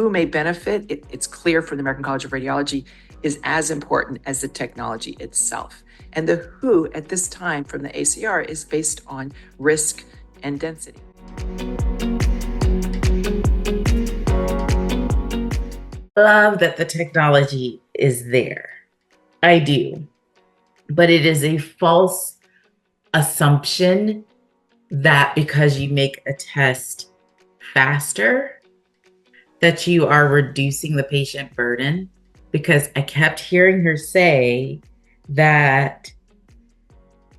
who may benefit, it's clear from the American College of Radiology, is as important as the technology itself. And the who at this time from the ACR is based on risk and density. Love that the technology is there. I do. But it is a false assumption that because you make a test faster, that you are reducing the patient burden. Because I kept hearing her say that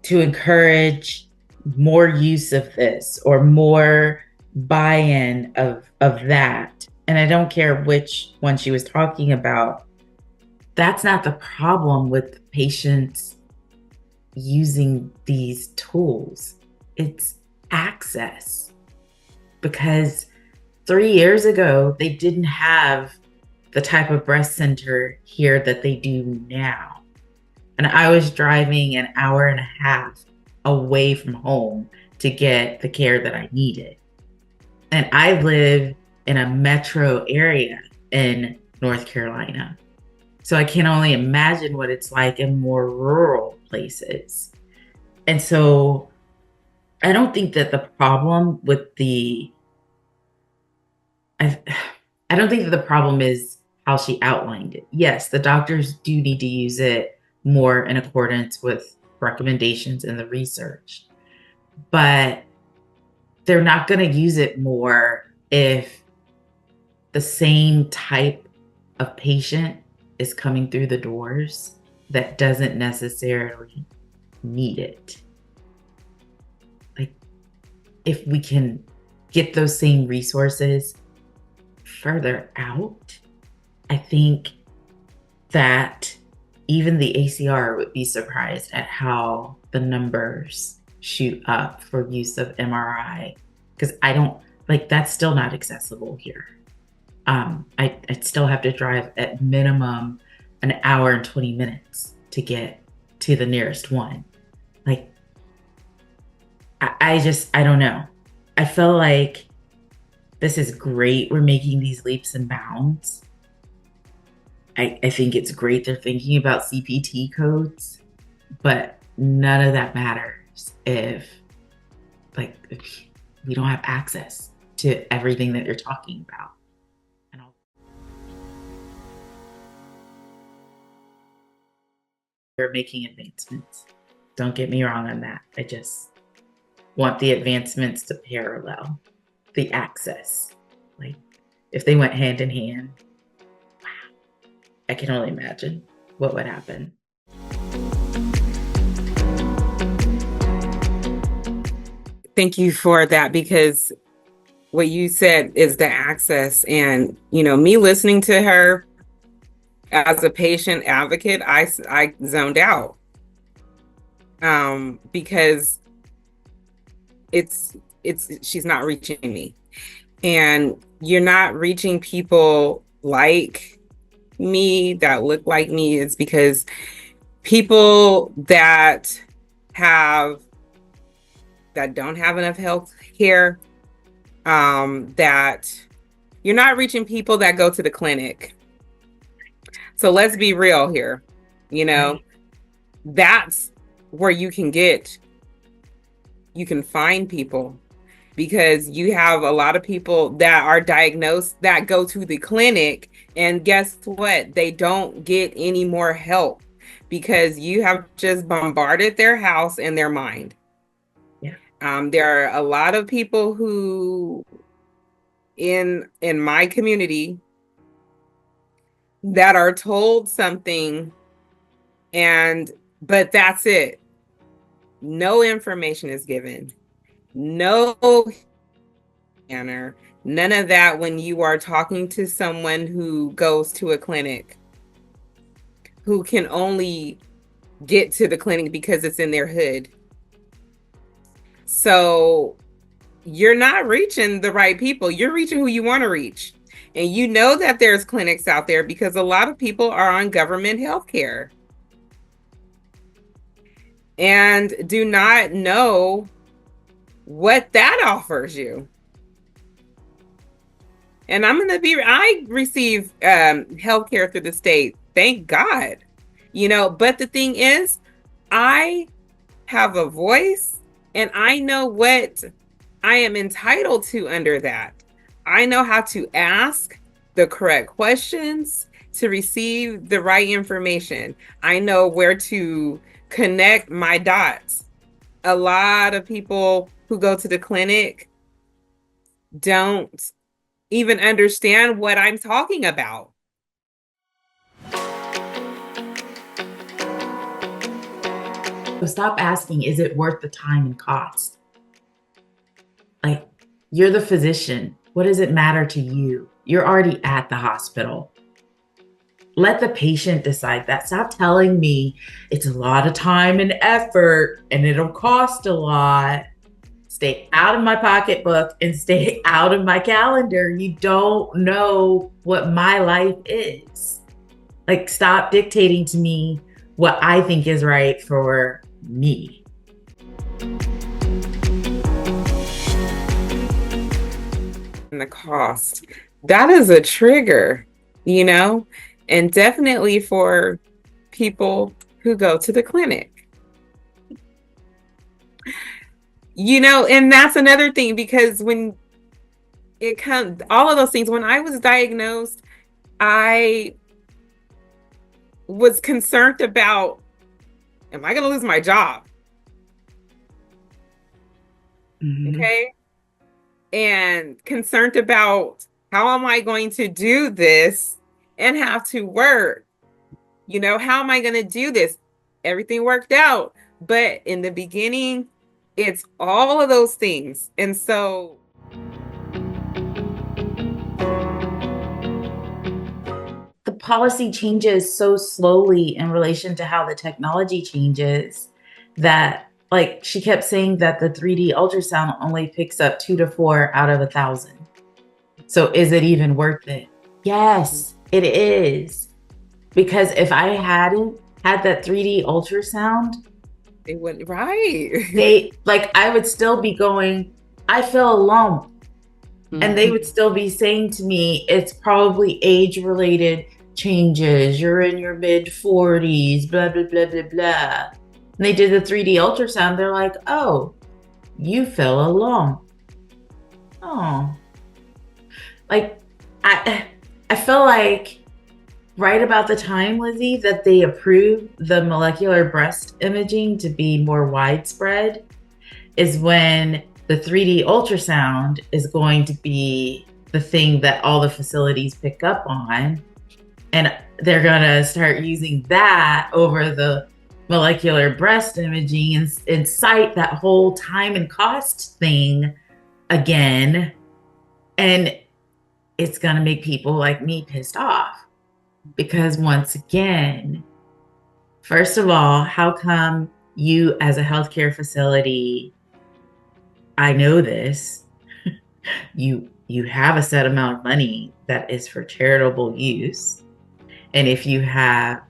to encourage more use of this or more buy-in of that. And I don't care which one she was talking about. That's not the problem with patients using these tools. It's access. Because 3 years ago, they didn't have the type of breast center here that they do now. And I was driving an hour and a half away from home to get the care that I needed. And I live in a metro area in North Carolina. So I can only imagine what it's like in more rural places. And so I don't think that the problem with I don't think that the problem is how she outlined it. Yes, the doctors do need to use it more in accordance with recommendations in the research, but they're not going to use it more if the same type of patient is coming through the doors that doesn't necessarily need it. Like, if we can get those same resources further out, I think that even the ACR would be surprised at how the numbers shoot up for use of MRI. Because I don't, that's still not accessible here. I'd still have to drive at minimum an hour and 20 minutes to get to the nearest one. I don't know. I feel like this is great. We're making these leaps and bounds. I think it's great they're thinking about CPT codes, but none of that matters if we don't have access to everything that you're talking about. They're making advancements. Don't get me wrong on that. I just want the advancements to parallel the access. If they went hand in hand, wow, I can only imagine what would happen. Thank you for that, because what you said is the access. And, me listening to her as a patient advocate, I zoned out because she's not reaching me. And you're not reaching people like me that look like me. It's because people that don't have enough health care, that you're not reaching people that go to the clinic. So let's be real here. That's where you can find people, because you have a lot of people that are diagnosed that go to the clinic, and guess what? They don't get any more help because you have just bombarded their house and their mind. Yeah. There are a lot of people who in my community that are told something, but that's it. No information is given. No manner. None of that when you are talking to someone who goes to a clinic, who can only get to the clinic because it's in their hood. So you're not reaching the right people. You're reaching who you want to reach. And you know that there's clinics out there because a lot of people are on government health care and do not know what that offers you. And I receive healthcare through the state. Thank God. But the thing is, I have a voice and I know what I am entitled to under that. I know how to ask the correct questions to receive the right information. I know where to connect my dots. A lot of people who go to the clinic don't even understand what I'm talking about. So stop asking, is it worth the time and cost? Like, you're the physician. What does it matter to you? You're already at the hospital. Let the patient decide that. Stop telling me it's a lot of time and effort and it'll cost a lot. Stay out of my pocketbook and stay out of my calendar. You don't know what my life is. Like, stop dictating to me what I think is right for me. And the cost, that is a trigger, and definitely for people who go to the clinic. And that's another thing, because when it comes, all of those things, when I was diagnosed, I was concerned about, am I going to lose my job? Mm-hmm. Okay. And concerned about, how am I going to do this and have to work? How am I going to do this? Everything worked out. But in the beginning, it's all of those things. And so the policy changes so slowly in relation to how the technology changes that, like, she kept saying that the 3D ultrasound only picks up 2 to 4 out of 1,000. So is it even worth it? Yes, it is. Because if I hadn't had that 3D ultrasound, it wouldn't, right. I would still be going, I feel alone. Mm-hmm. And they would still be saying to me, it's probably age-related changes. You're in your mid-40s, blah, blah, blah, blah, blah. And they did the 3D ultrasound. They're like, oh, you fell alone. Oh. Like, I feel like right about the time, Lizzie, that they approved the molecular breast imaging to be more widespread is when the 3D ultrasound is going to be the thing that all the facilities pick up on. And they're going to start using that over the molecular breast imaging and cite that whole time and cost thing again. And it's going to make people like me pissed off. Because once again, first of all, how come you as a healthcare facility, I know this, you have a set amount of money that is for charitable use. And if you have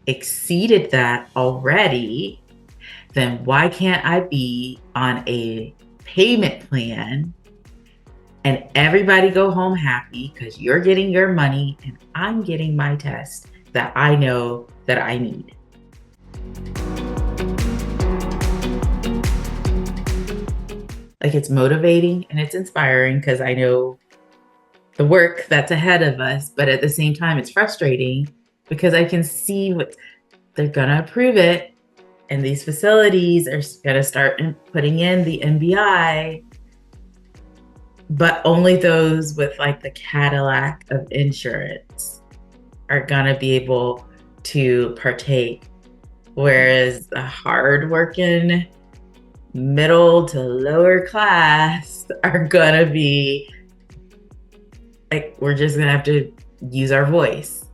exceeded that already, then why can't I be on a payment plan and everybody go home happy because you're getting your money and I'm getting my test that I know that I need? Like, it's motivating and it's inspiring because I know the work that's ahead of us, but at the same time, it's frustrating because I can see what they're gonna approve it, and these facilities are gonna start putting in the MBI, but only those with like the Cadillac of insurance are gonna be able to partake, whereas the hardworking middle to lower class are gonna be like, we're just gonna have to use our voice,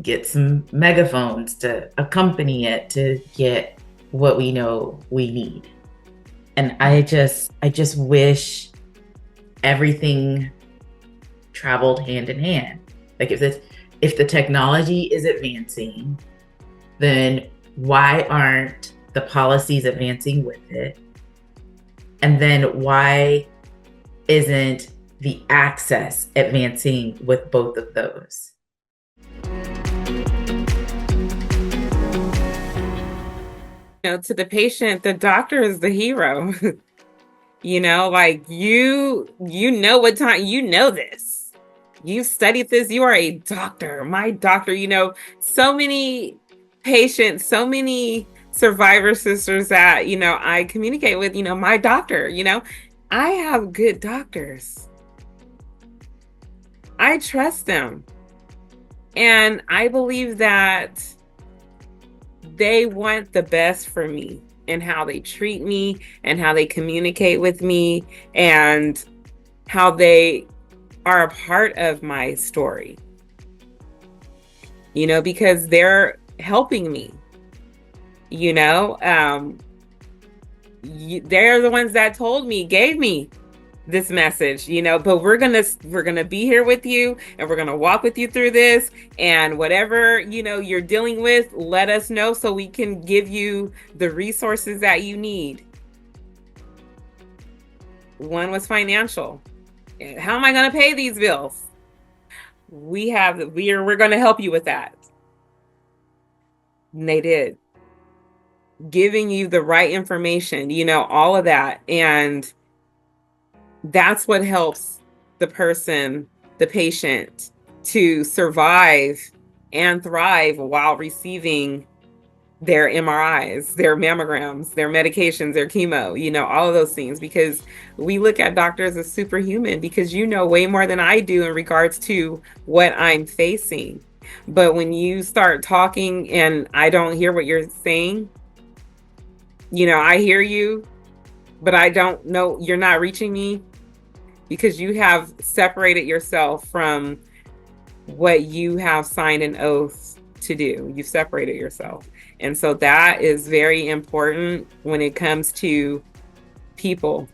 get some megaphones to accompany it to get what we know we need. And I just wish everything traveled hand in hand. Like, if the technology is advancing, then why aren't the policies advancing with it? And then why isn't the access advancing with both of those. To the patient, the doctor is the hero. Like you know what time, this. You've studied this. You are a doctor, my doctor. So many patients, so many survivor sisters that, I communicate with, my doctor, I have good doctors. I trust them. And I believe that they want the best for me and how they treat me and how they communicate with me and how they are a part of my story, because they're helping me, they're the ones that gave me this message, but we're gonna be here with you, and we're gonna walk with you through this, and whatever you're dealing with, let us know so we can give you the resources that you need. One was financial. How am I gonna pay these bills? We're gonna help you with that. And they did, giving you the right information, all of that. And that's what helps the person, the patient, to survive and thrive while receiving their MRIs, their mammograms, their medications, their chemo, all of those things, because we look at doctors as superhuman, because way more than I do in regards to what I'm facing. But when you start talking and I don't hear what you're saying, I hear you, but I don't know, you're not reaching me, because you have separated yourself from what you have signed an oath to do. You've separated yourself. And so that is very important when it comes to people